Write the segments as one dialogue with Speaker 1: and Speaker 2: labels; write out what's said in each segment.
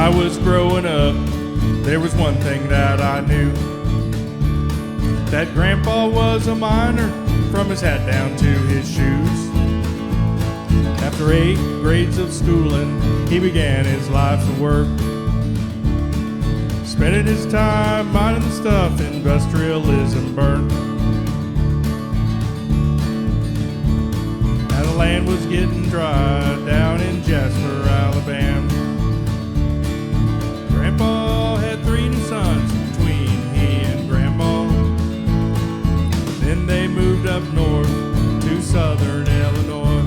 Speaker 1: I was growing up, there was one thing that I knew, that Grandpa was a miner from his hat down to his shoes. After 8 grades of schooling, he began his life's work, spending his time mining the stuff industrialism burnt. Now the land was getting dry down in Jasper, Alabama. Grandpa had 3 new sons between he and Grandma. Then they moved up north to southern Illinois.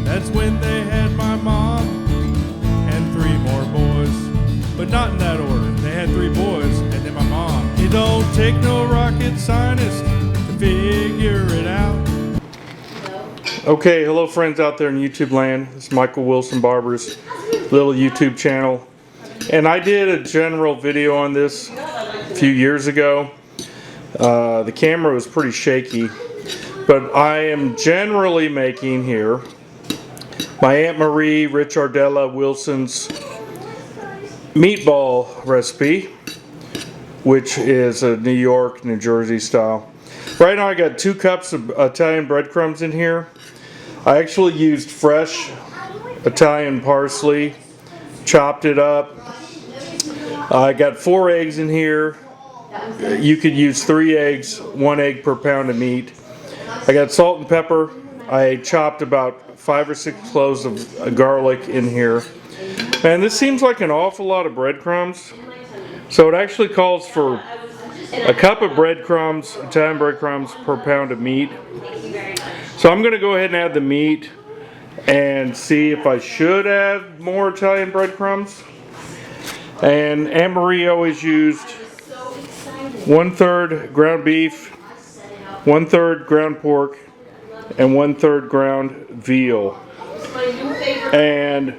Speaker 1: That's when they had my mom and 3 more boys. But not in that order. They had 3 boys and then my mom. It don't take no rocket scientist to figure it out. Okay, hello friends out there in YouTube land. This is Michael Wilson Barber's little YouTube channel. And I did a general video on this a few years ago. The camera was pretty shaky, but I am generally making here my Aunt Marie Richardella Wilson's meatball recipe, which is a New York, New Jersey style. Right now I got 2 cups of Italian breadcrumbs in here. I actually used fresh Italian parsley, chopped it up. I got 4 eggs in here. You could use 3 eggs, 1 egg per pound of meat. I got salt and pepper. I chopped about 5 or 6 cloves of garlic in here. And this seems like an awful lot of breadcrumbs. So it actually calls for a cup of breadcrumbs, Italian breadcrumbs, per pound of meat. So I'm going to go ahead and add the meat and see if I should add more Italian breadcrumbs. And Aunt Marie always used 1/3 ground beef, 1/3 ground pork, and 1/3 ground veal. And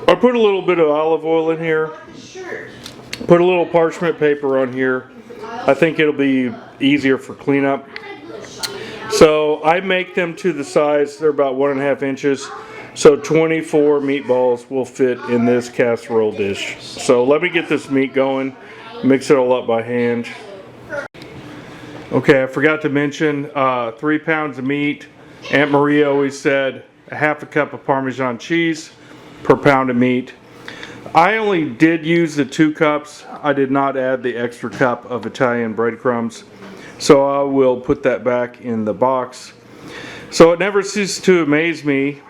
Speaker 1: I put a little bit of olive oil in here, put a little parchment paper on here. I think it'll be easier for cleanup. So I make them to the size, they're about 1.5 inches. So 24 meatballs will fit in this casserole dish. So let me get this meat going, mix it all up by hand. Okay, I forgot to mention 3 pounds of meat. Aunt Marie always said 1/2 cup of Parmesan cheese per pound of meat. I only did use the 2 cups. I did not add the extra cup of Italian breadcrumbs. So I will put that back in the box. So it never ceases to amaze me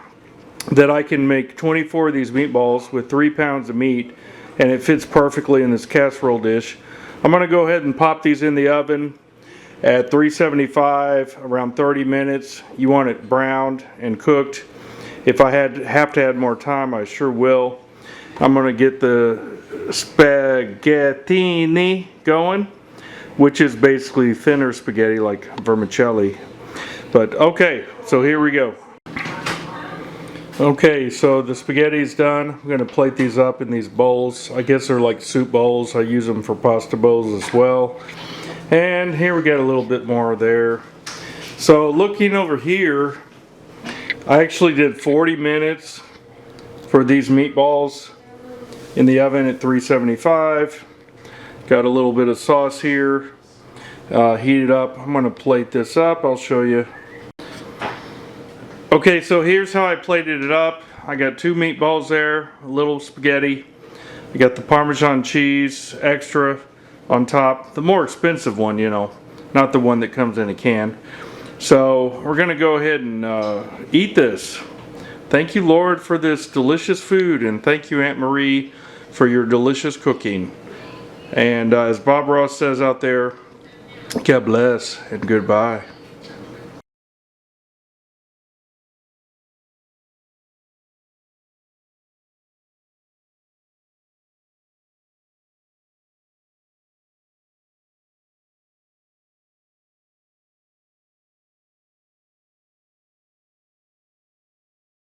Speaker 1: that I can make 24 of these meatballs with 3 pounds of meat, and it fits perfectly in this casserole dish. I'm going to go ahead and pop these in the oven at 375, around 30 minutes. You want it browned and cooked. If I have to add more time, I sure will. I'm going to get the spaghettini going, which is basically thinner spaghetti like vermicelli. But okay, so here we go. Okay, so the spaghetti's done. I'm going to plate these up in these bowls. I guess they're like soup bowls. I use them for pasta bowls as well. And here we got a little bit more there. So looking over here, I actually did 40 minutes for these meatballs in the oven at 375. Got a little bit of sauce here. Heat it up. I'm going to plate this up. I'll show you. Okay, so here's how I plated it up. I got 2 meatballs there, a little spaghetti. I got the Parmesan cheese extra on top. The more expensive one, you know, not the one that comes in a can. So we're going to go ahead and eat this. Thank you, Lord, for this delicious food, and thank you, Aunt Marie, for your delicious cooking. And as Bob Ross says out there, God bless and goodbye.